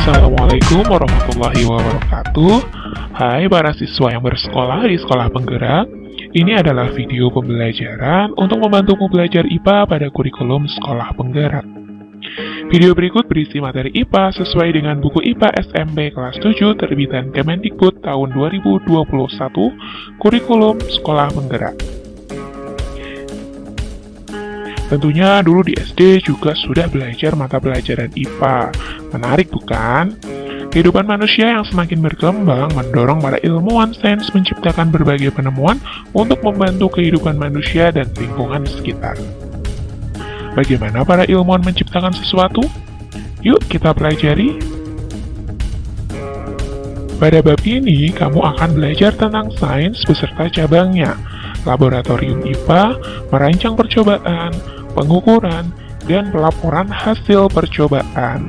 Assalamualaikum warahmatullahi wabarakatuh. Hai para siswa yang bersekolah di Sekolah Penggerak. Ini adalah video pembelajaran untuk membantumu belajar IPA pada kurikulum Sekolah Penggerak. Video berikut berisi materi IPA sesuai dengan buku IPA SMP kelas 7 terbitan Kemendikbud tahun 2021, kurikulum Sekolah Penggerak. Tentunya dulu di SD juga sudah belajar mata pelajaran IPA. Menarik bukan? Kehidupan manusia yang semakin berkembang mendorong para ilmuwan sains menciptakan berbagai penemuan untuk membantu kehidupan manusia dan lingkungan sekitar. Bagaimana para ilmuwan menciptakan sesuatu? Yuk kita pelajari. Pada bab ini, kamu akan belajar tentang sains beserta cabangnya, laboratorium IPA, merancang percobaan, pengukuran, dan pelaporan hasil percobaan.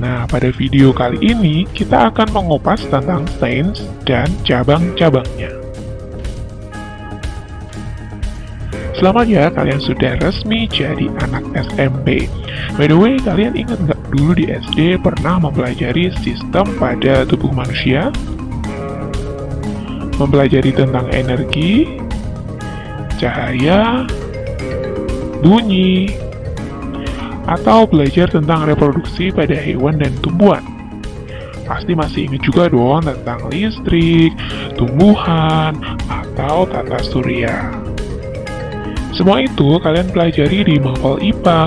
Nah, pada video kali ini kita akan mengupas tentang sains dan cabang-cabangnya. Selamat ya, kalian sudah resmi jadi anak SMP. By the way, kalian ingat nggak dulu di SD pernah mempelajari sistem pada tubuh manusia? Mempelajari tentang energi, cahaya, bunyi, atau belajar tentang reproduksi pada hewan dan tumbuhan. Pasti masih ingat juga dong tentang listrik, tumbuhan, atau tata surya. Semua itu kalian pelajari di mapel IPA.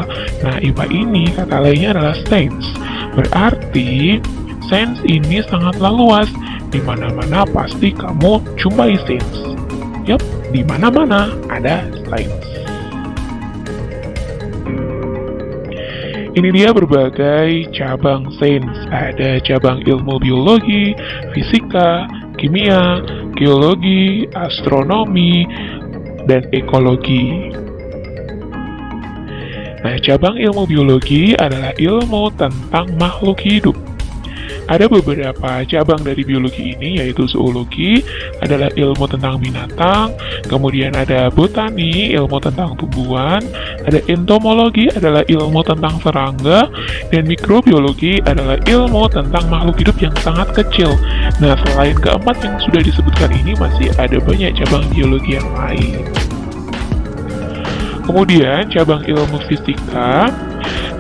Nah, IPA ini kata lainnya adalah sains. Berarti sains ini sangatlah luas. Di mana-mana pasti kamu jumpai sains. Yup, di mana-mana ada sains. Ini dia berbagai cabang sains. Ada cabang ilmu biologi, fisika, kimia, geologi, astronomi, dan ekologi. Nah, cabang ilmu biologi adalah ilmu tentang makhluk hidup. Ada beberapa cabang dari biologi ini, yaitu zoologi, adalah ilmu tentang binatang, kemudian ada botani, ilmu tentang tumbuhan, ada entomologi, adalah ilmu tentang serangga, dan mikrobiologi adalah ilmu tentang makhluk hidup yang sangat kecil. Nah, selain keempat yang sudah disebutkan ini, masih ada banyak cabang biologi yang lain. Kemudian, cabang ilmu fisika.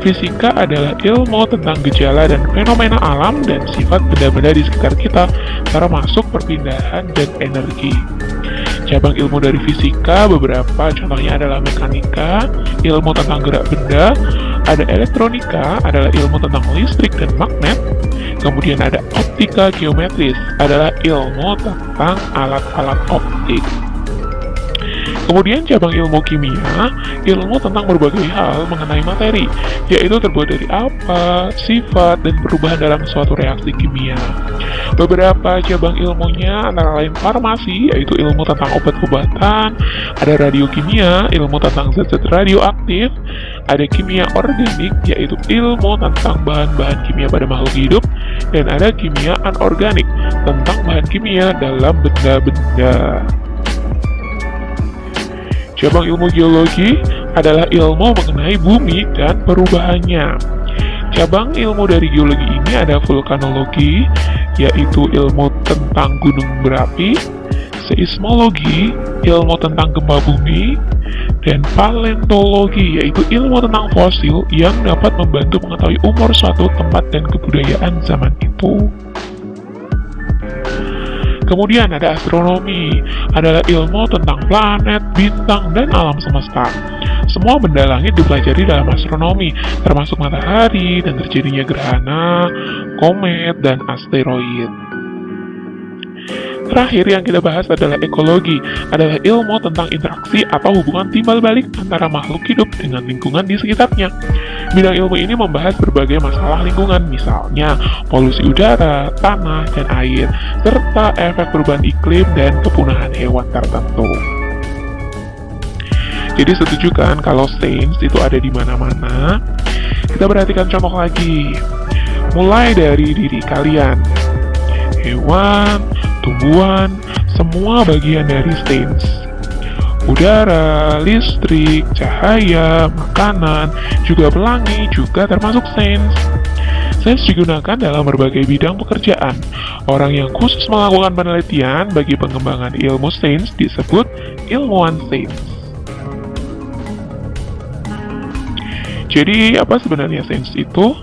Fisika adalah ilmu tentang gejala dan fenomena alam dan sifat benda-benda di sekitar kita, termasuk perpindahan dan energi. Cabang ilmu dari fisika, beberapa contohnya adalah mekanika, ilmu tentang gerak benda, ada elektronika, adalah ilmu tentang listrik dan magnet, kemudian ada optika geometris, adalah ilmu tentang alat-alat optik. Kemudian cabang ilmu kimia, ilmu tentang berbagai hal mengenai materi, yaitu terbuat dari apa, sifat, dan perubahan dalam suatu reaksi kimia. Beberapa cabang ilmunya antara lain farmasi, yaitu ilmu tentang obat-obatan, ada radiokimia, ilmu tentang zat-zat radioaktif, ada kimia organik, yaitu ilmu tentang bahan-bahan kimia pada makhluk hidup, dan ada kimia anorganik, tentang bahan kimia dalam benda-benda. Cabang ilmu geologi adalah ilmu mengenai bumi dan perubahannya. Cabang ilmu dari geologi ini ada vulkanologi, yaitu ilmu tentang gunung berapi, seismologi, ilmu tentang gempa bumi, dan paleontologi, yaitu ilmu tentang fosil yang dapat membantu mengetahui umur suatu tempat dan kebudayaan zaman itu. Kemudian ada astronomi, adalah ilmu tentang planet, bintang, dan alam semesta. Semua benda langit dipelajari dalam astronomi, termasuk matahari dan terjadinya gerhana, komet, dan asteroid. Terakhir yang kita bahas adalah ekologi, adalah ilmu tentang interaksi atau hubungan timbal balik antara makhluk hidup dengan lingkungan di sekitarnya. Bidang ilmu ini membahas berbagai masalah lingkungan, misalnya polusi udara, tanah, dan air, serta efek perubahan iklim dan kepunahan hewan tertentu. Jadi setuju kan kalau sains itu ada di mana-mana? Kita perhatikan contoh lagi. Mulai dari diri kalian, hewan, tumbuhan, semua bagian dari sains. Udara, listrik, cahaya, makanan, juga pelangi, juga termasuk sains. Sains digunakan dalam berbagai bidang pekerjaan. Orang yang khusus melakukan penelitian bagi pengembangan ilmu sains disebut ilmuwan sains. Jadi, apa sebenarnya sains itu?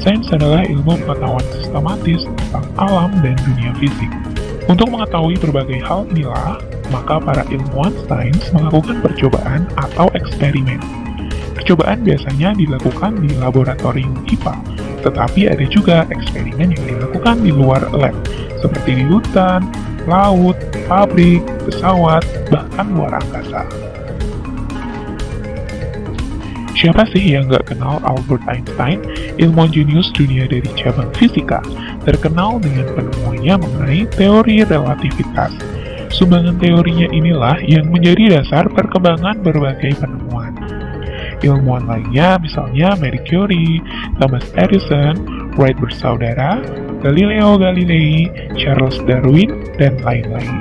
Sains adalah ilmu pengetahuan sistematis tentang alam dan dunia fisik. Untuk mengetahui berbagai hal inilah, maka para ilmuwan sains melakukan percobaan atau eksperimen. Percobaan biasanya dilakukan di laboratorium IPA, tetapi ada juga eksperimen yang dilakukan di luar lab, seperti di hutan, laut, pabrik, pesawat, bahkan luar angkasa. Siapa sih yang nggak kenal Albert Einstein, ilmuwan jenius dunia dari cabang fisika, terkenal dengan penemuannya mengenai teori relativitas. Sumbangan teorinya inilah yang menjadi dasar perkembangan berbagai penemuan. Ilmuwan lainnya misalnya Marie Curie, Thomas Edison, Wright bersaudara, Galileo Galilei, Charles Darwin, dan lain-lain.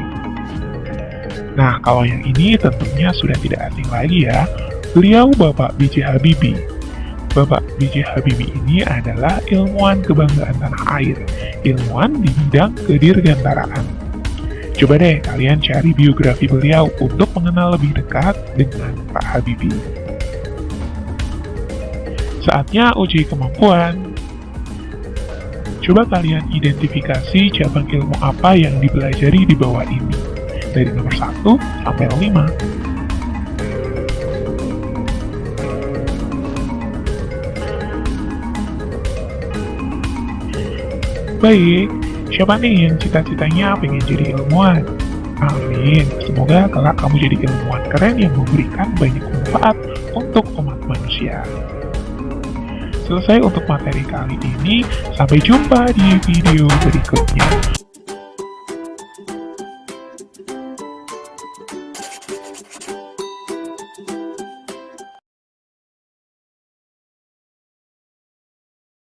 Nah, kalau yang ini tentunya sudah tidak asing lagi ya. Beliau Bapak B.J. Habibie. Bapak B.J. Habibie ini adalah ilmuwan kebanggaan tanah air, ilmuwan di bidang kedirgantaraan. Coba deh kalian cari biografi beliau untuk mengenal lebih dekat dengan Pak Habibie. Saatnya uji kemampuan. Coba kalian identifikasi cabang ilmu apa yang dipelajari di bawah ini, dari nomor 1 sampai 5. Baik, siapa nih yang cita-citanya pengen jadi ilmuwan? Amin, semoga kelak kamu jadi ilmuwan keren yang memberikan banyak manfaat untuk umat manusia. Selesai untuk materi kali ini, sampai jumpa di video berikutnya.